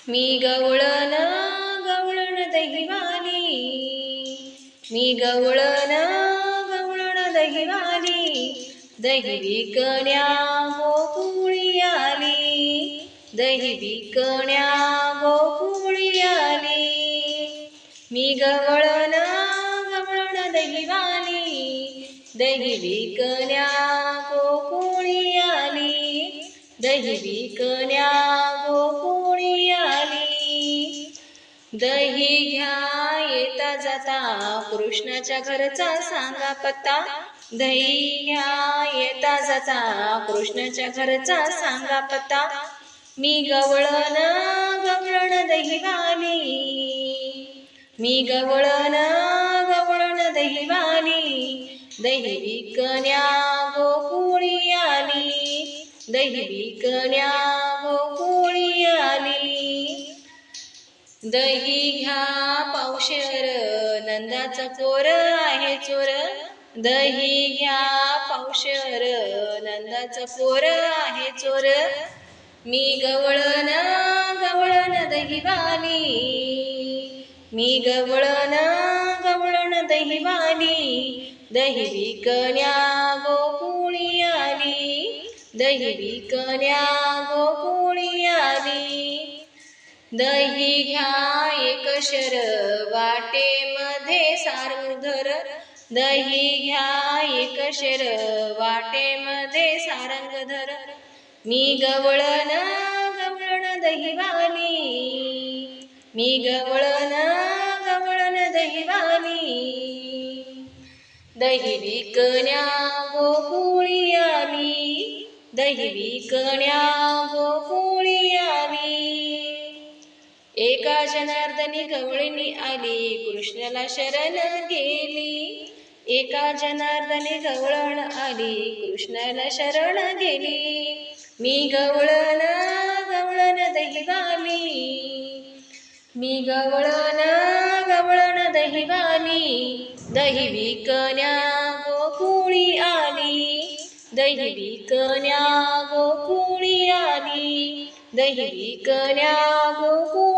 मी गवळण गवळण दहीवाली, मी गवळण गवळण दहीवाली, दही विकण्या गोकुळी आली, दही विकण्या गोकुळी आली. मी गवळण गवळण दहीवाली, दही विकण्या गोकुळी आली, दही विकण्या गोकुळी आली. दही घ्या येता जाता कृष्णाच्या घरचा सांगा पत्ता, दही घ्या येता जाता कृष्णाच्या घरचा सांगा पत्ता. मी गवळण गवळण दहीवाली, मी गवळण गवळण दहीवाली, दही विकण्या गोकुळी आली, दही विकण्या गोकुळी आली. दही घ्या पावशेर नंदाचा पोर आहे चोर, दही घ्या पावशेर नंदाचा पोर आहे चोर. मी गवळण गवळण दहीवाली, मी गवळण गवळण दहीवाली, दही विकण्या गोकुळी आली, दही विकण्या गोकुळी आली. दही घ्या एक शर वाटेमध्ये सारंग धर, दही घ्या एक शर वाटेमध्ये सारंग धर. मी गवळण गवळण दहीवाली, मी गवळण गवळण दहीवाली, दही विकण्या गोकुळी आली, दही विकण्या गोकुळी आली. एका जनार्दनी गवळणी आली, कृष्णाला शरण गेली, एका जनार्दनी गवळण आली, कृष्णाला शरण गेली. मी गवळण गवळण दहीवाली, मी गवळण गवळण दहीवाली, दही विकण्या गोकुळी आली, दही विकण्या गोकुळी आली, दही विकण्या गोकुळी